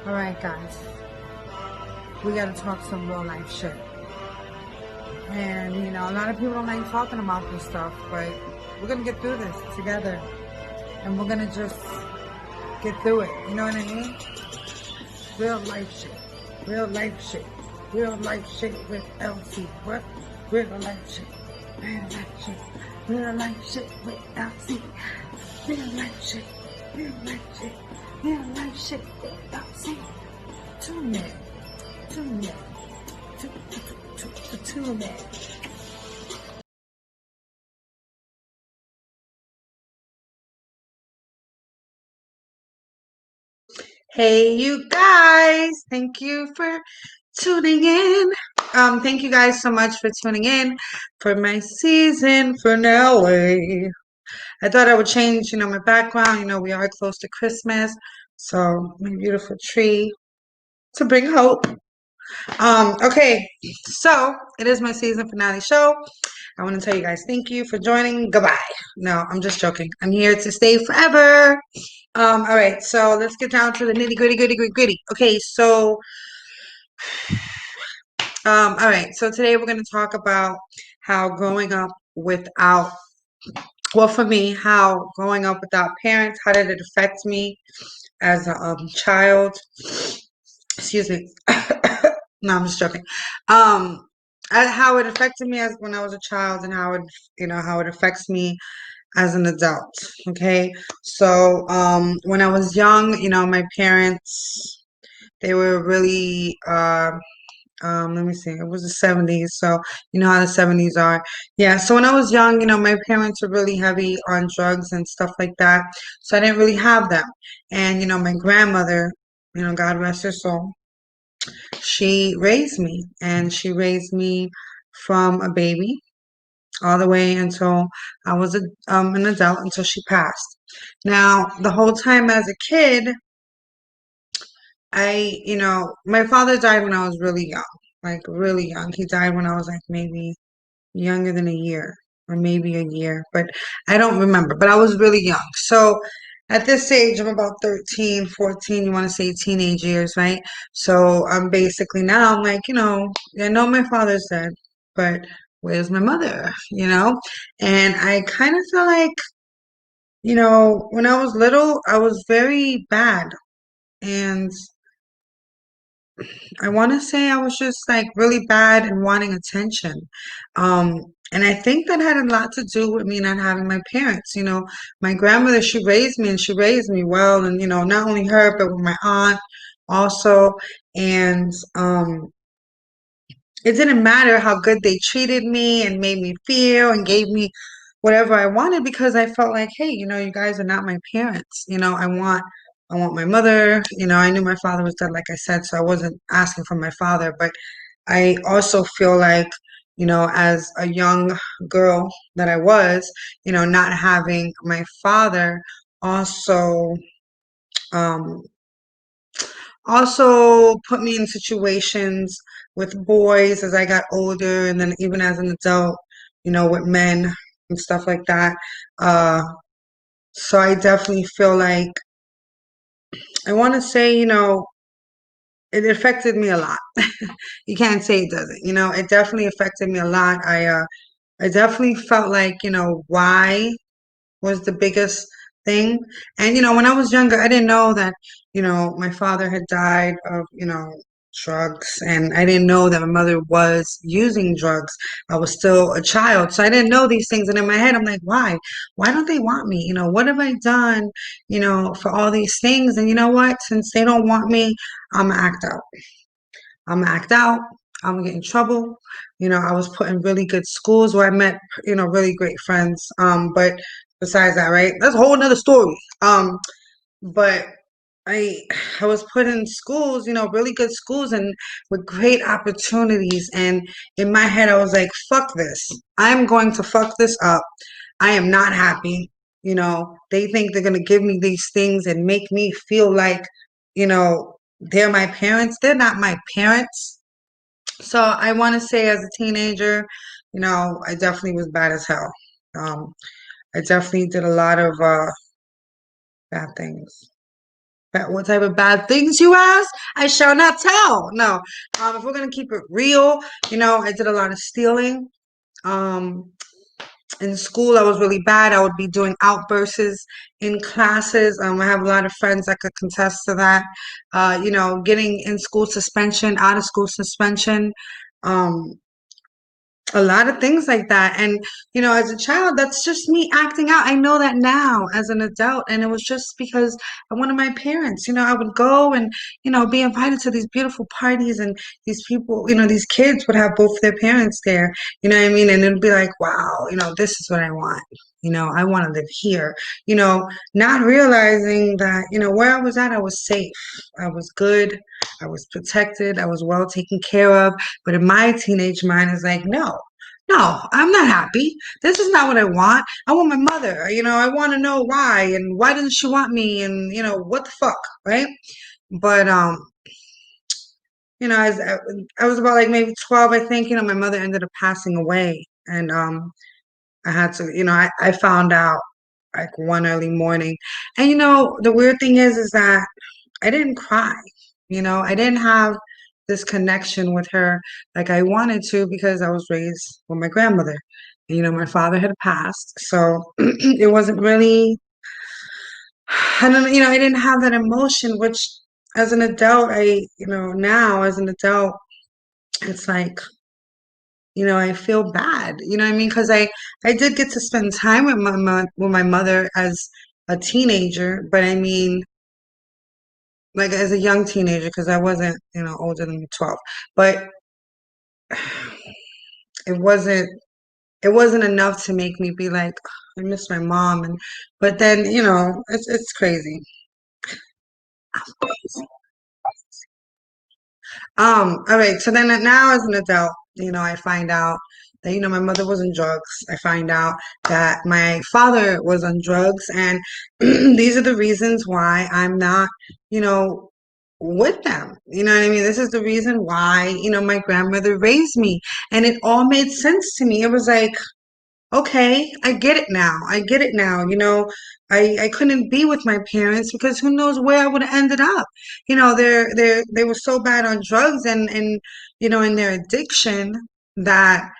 Alright, guys. We gotta talk some real life shit. And, a lot of people don't like talking about this stuff, but we're gonna get through this together. And we're gonna just get through it. You know what I mean? Real life shit. Real life shit. Real life shit with Elsie. What? Real life shit. Real life shit. Real life shit with Elsie. Real life shit. Real life shit. Real life shit with Elsie. Tune in. Tune in. Tune in. Hey, you guys. Thank you for tuning in. Thank you guys so much for tuning in for my season finale. I thought I would change, my background. We are close to Christmas. So my beautiful tree to bring hope. Okay, so it is my season finale show. I want to tell you guys thank you for joining. Goodbye. No, I'm just joking. I'm here to stay forever. All right, so let's get down to the nitty gritty. Okay, so all right, so today we're going to talk about how growing up without, well, for me, how growing up without parents, how did it affect me as a child? Excuse me. No, I'm just joking. How it affected me as when I was a child, and how it affects me as an adult. Okay, so when I was young, my parents, they were really let me see, it was the 70s, so you know how the 70s are. Yeah, so when I was young, my parents were really heavy on drugs and stuff like that, so I didn't really have them. And my grandmother, God rest her soul, she raised me, and she raised me from a baby all the way until I was an adult, until she passed. Now, the whole time as a kid, my father died when I was really young, like really young. He died when I was like maybe younger than a year, or maybe a year, but I don't remember. But I was really young. So at this age, I'm about 13, 14, you want to say teenage years, right? So I'm basically now, I'm like, I know my father's dead, but where's my mother? And I kind of feel like, when I was little, I was very bad. And I want to say I was just like really bad and wanting attention. Um, and I think that had a lot to do with me not having my parents. My grandmother, she raised me, and she raised me well. And, not only her, but with my aunt also. And it didn't matter how good they treated me and made me feel and gave me whatever I wanted, because I felt like, hey, you guys are not my parents. I want my mother. I knew my father was dead, like I said, so I wasn't asking for my father. But I also feel like, as a young girl that I was, not having my father also um also put me in situations with boys as I got older, and then even as an adult, with men and stuff like that. Uh, so I definitely feel like, I want to say, it affected me a lot. You can't say it doesn't. It definitely affected me a lot. I definitely felt like, why was the biggest thing. And, when I was younger, I didn't know that, my father had died of, drugs. And I didn't know that my mother was using drugs. I was still a child. So I didn't know these things. And in my head, I'm like, why? Why don't they want me? What have I done, for all these things? And you know what? Since they don't want me, I'm gonna act out. I'm gonna act out. I'm gonna get in trouble. I was put in really good schools where I met, really great friends. But besides that, right, that's a whole nother story. But I I was put in schools, really good schools, and with great opportunities. And in my head, I was like, fuck this. I'm going to fuck this up. I am not happy. They think they're gonna give me these things and make me feel like, they're my parents. They're not my parents. So I want to say, as a teenager, I definitely was bad as hell. I definitely did a lot of bad things. What type of bad things you ask? I shall not tell. No. If we're gonna keep it real, I did a lot of stealing. Um, in school, I was really bad. I would be doing outbursts in classes. I have a lot of friends that could contest to that. Getting in school suspension, out of school suspension. Um, a lot of things like that. And, as a child, that's just me acting out. I know that now as an adult. And it was just because of one of my parents. I would go and, be invited to these beautiful parties, and these people, these kids would have both their parents there. You know what I mean? And it'd be like, wow, this is what I want. I want to live here, not realizing that, where I was at, I was safe. I was good. I was protected. I was well taken care of. But in my teenage mind, it's like, no, no, I'm not happy. This is not what I want. I want my mother. I want to know why, and why doesn't she want me, and what the fuck, right? But as I was about like maybe 12, I think. My mother ended up passing away, and I had to, I found out like one early morning, and the weird thing is that I didn't cry. I didn't have this connection with her like I wanted to because I was raised with my grandmother. And, my father had passed, so it wasn't really. I don't, I didn't have that emotion, which as an adult, now as an adult, it's like, I feel bad. You know what I mean? Because I did get to spend time with my mother as a teenager, but I mean, like as a young teenager, because I wasn't, older than 12. But it wasn't it wasn't enough to make me be like, "Oh, I miss my mom." And but then, it's crazy. All right, so then now as an adult, I find out that, my mother was on drugs. I find out that my father was on drugs, and these are the reasons why I'm not, you know, with them. You know what I mean? This is the reason why, my grandmother raised me. And it all made sense to me. It was like, okay, I get it now. I get it now. I couldn't be with my parents because who knows where I would have ended up. They were so bad on drugs, and in their addiction, that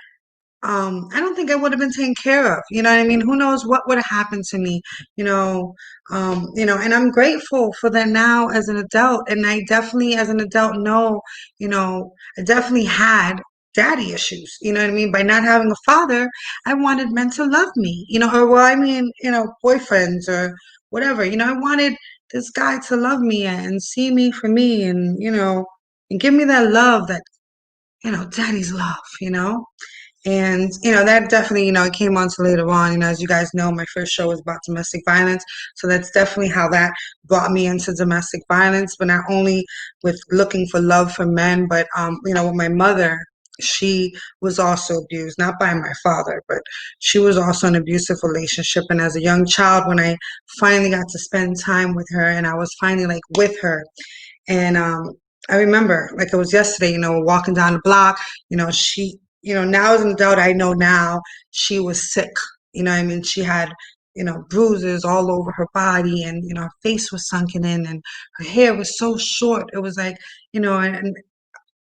I don't think I would have been taken care of. You know what I mean? Who knows what would have happened to me, you know, and I'm grateful for that now as an adult. And I definitely, as an adult, know, I definitely had daddy issues. You know what I mean? By not having a father, I wanted men to love me, or, well, I mean, boyfriends or whatever. I wanted this guy to love me and see me for me, and, and give me that love that, daddy's love, and, that definitely, it came on to later on. As you guys know, my first show was about domestic violence. So that's definitely how that brought me into domestic violence, but not only with looking for love from men, but, with my mother, she was also abused, not by my father, but she was also in an abusive relationship. And as a young child, when I finally got to spend time with her, and I was finally like with her, and I remember like it was yesterday, walking down the block, she, now as an adult, I know now she was sick. I mean? She had, bruises all over her body, and, her face was sunken in, and her hair was so short. It was like, and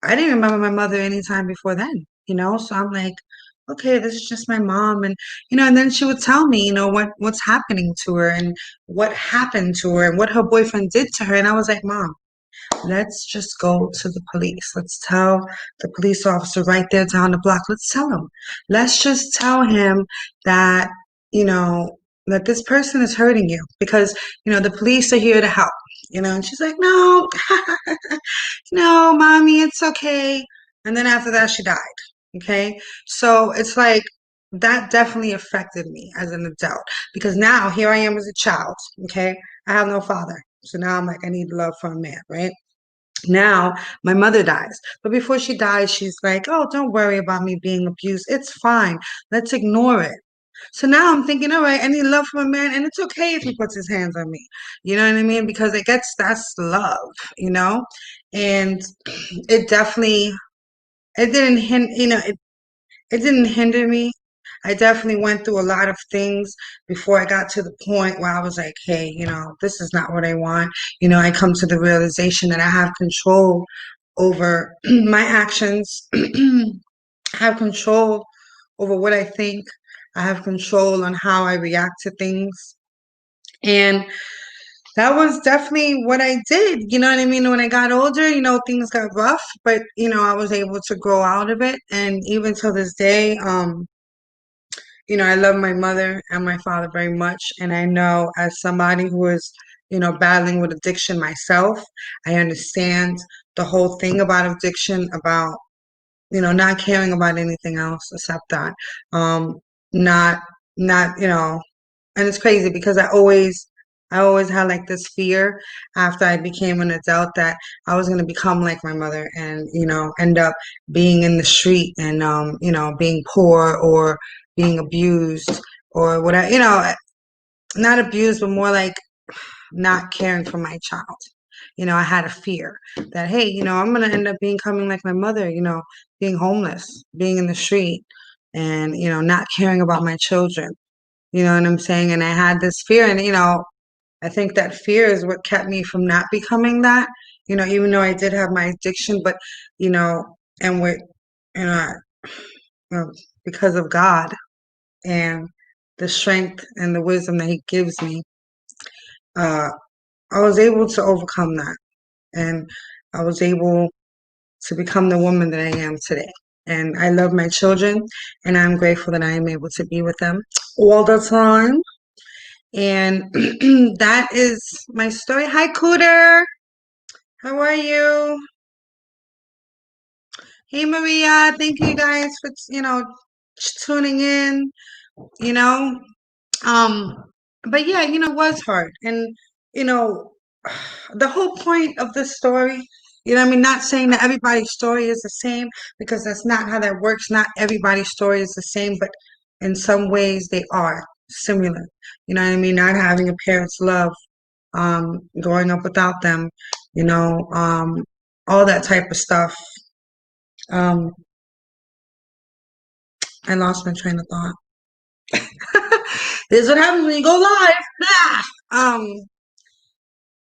I didn't remember my mother any time before then, so I'm like, okay, this is just my mom. And, and then she would tell me, what's happening to her, and what happened to her, and what her boyfriend did to her. And I was like, Mom, let's just go to the police. Let's tell the police officer right there down the block. Let's tell him. Let's just tell him that, you know, that this person is hurting you, because, the police are here to help. And she's like, no, no, mommy, it's okay. And then after that, she died. Okay. So it's like, that definitely affected me as an adult, because now here I am as a child. Okay. I have no father. So now I'm like, I need love from a man, right? Now my mother dies, but before she dies, she's like, oh, don't worry about me being abused. It's fine. Let's ignore it. So now I'm thinking, all right, I need love from a man, and it's okay if he puts his hands on me. You know what I mean? Because that's love, and it definitely, it didn't hinder, it didn't hinder me. I definitely went through a lot of things before I got to the point where I was like, hey, this is not what I want. I come to the realization that I have control over my actions. I have control over what I think. I have control on how I react to things. And that was definitely what I did. You know what I mean? When I got older, things got rough, but I was able to grow out of it. And even till this day, I love my mother and my father very much. And I know as somebody who is, battling with addiction myself, I understand the whole thing about addiction, about, not caring about anything else except that. Not, not, and it's crazy because I always had like this fear after I became an adult that I was going to become like my mother and, end up being in the street and, being poor or being abused or whatever, not abused, but more like not caring for my child. I had a fear that, hey, I'm going to end up becoming like my mother, being homeless, being in the street and, not caring about my children. You know what I'm saying? And I had this fear and, I think that fear is what kept me from not becoming that, even though I did have my addiction, but, and with, you know, uh, because of God and the strength and the wisdom that He gives me, uh, I was able to overcome that. And I was able to become the woman that I am today. And I love my children, and I'm grateful that I am able to be with them all the time. And that is my story. Hi, Cooter. How are you? Hey, Maria. Thank you guys for, tuning in, you know. Um, but yeah, it was hard. And, you know, the whole point of this story, what I mean, not saying that everybody's story is the same because that's not how that works. Not everybody's story is the same, but in some ways they are similar. You know what I mean? Not having a parent's love, growing up without them, you know, um, all that type of stuff. Um, I lost my train of thought. This is what happens when you go live. Ah!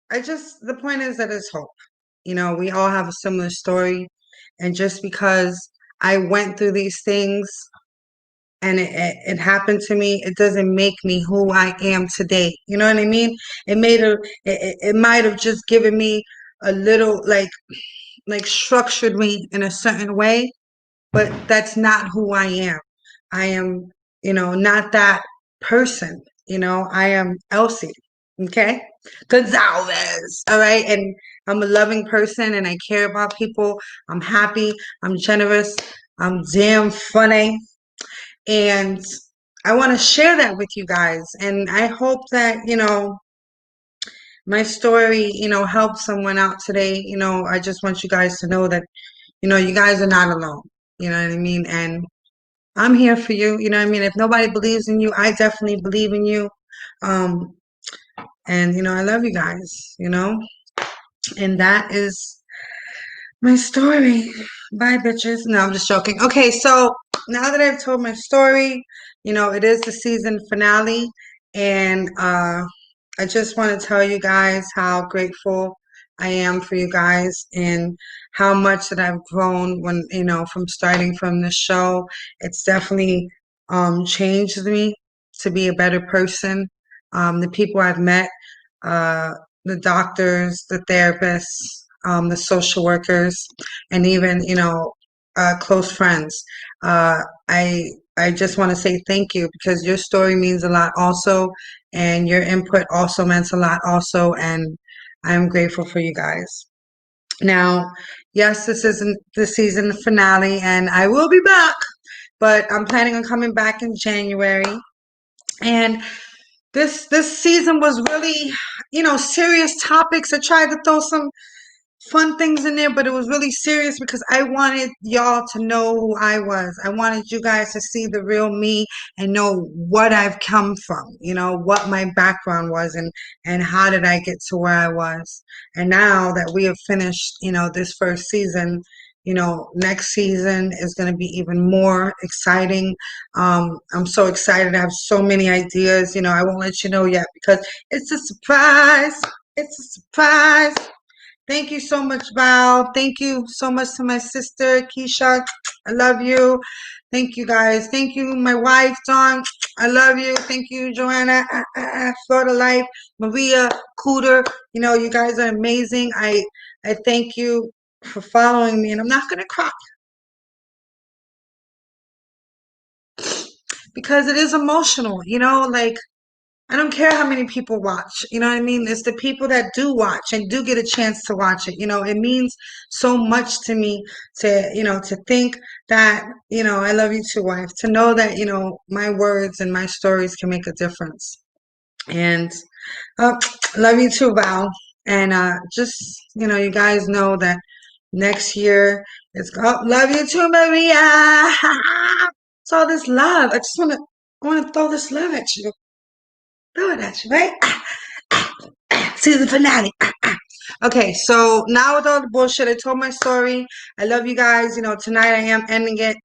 The point is that it's hope. We all have a similar story. And just because I went through these things and it happened to me, it doesn't make me who I am today. You know what I mean? It might have just given me a little like structured me in a certain way, but that's not who I am. I am, not that person. I am Elsie. Okay? Gonzalez. All right. And I'm a loving person and I care about people. I'm happy. I'm generous. I'm damn funny. And I want to share that with you guys. And I hope that, my story, helps someone out today. I just want you guys to know that, you guys are not alone. You know what I mean? And I'm here for you. You know what I mean? If nobody believes in you, I definitely believe in you. Um, and I love you guys, and that is my story. Bye, bitches. No, I'm just joking. Okay, so now that I've told my story, it is the season finale, and I just want to tell you guys how grateful I am for you guys and how much that I've grown when, from starting from the show. It's definitely changed me to be a better person. The people I've met, uh, the doctors, the therapists, the social workers, and even, close friends. Uh, I I just want to say thank you because your story means a lot also, and your input also meant a lot also, and I'm grateful for you guys. Now, yes, this isn't the season finale, and I will be back, but I'm planning on coming back in January. And this season was really, serious topics. I tried to throw some fun things in there, but it was really serious because I wanted y'all to know who I was. I wanted you guys to see the real me and know what I've come from, what my background was and how did I get to where I was. And now that we have finished, this first season, Next season is going to be even more exciting. I'm so excited. I have so many ideas. I won't let you know yet because it's a surprise. It's a surprise. Thank you so much, Val. Thank you so much to my sister, Keisha. I love you. Thank you, guys. Thank you, my wife, Dawn. I love you. Thank you, Joanna. Florida Life, Maria, Cooter. You guys are amazing. I thank you for following me, and I'm not gonna cry because it is emotional. Like I don't care how many people watch. You know what I mean? It's the people that do watch and do get a chance to watch it. It means so much to me to think that, I love you too, wife, to know that, my words and my stories can make a difference. And uh, love you too, Val. And just, you guys know that next year love you too, Maria. It's all this love. I want to throw this love at you. Throw it at you, right? Season finale. Okay, so now with all the bullshit, I told my story. I love you guys. Tonight I am ending it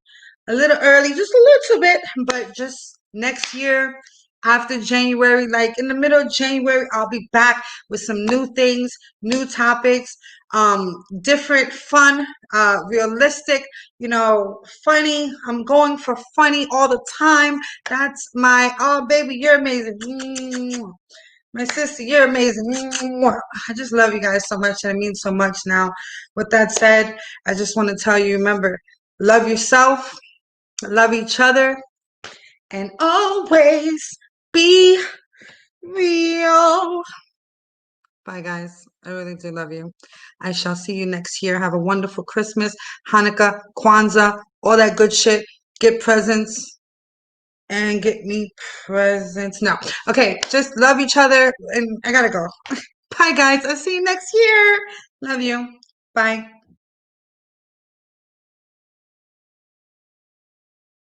a little early, just a little bit, but just next year after January, like in the middle of January, I'll be back with some new things, new topics, different, fun, realistic, funny. I'm going for funny all the time. That's oh baby, you're amazing. My sister, you're amazing. I just love you guys so much, and it means so much now. With that said, I just want to tell you, remember, love yourself, love each other, and always be real. Bye, guys. I really do love you. I shall see you next year. Have a wonderful Christmas, Hanukkah, Kwanzaa, all that good shit. Get presents and get me presents. No. Okay, just love each other, and I gotta go. Bye, guys. I'll see you next year. Love you. Bye.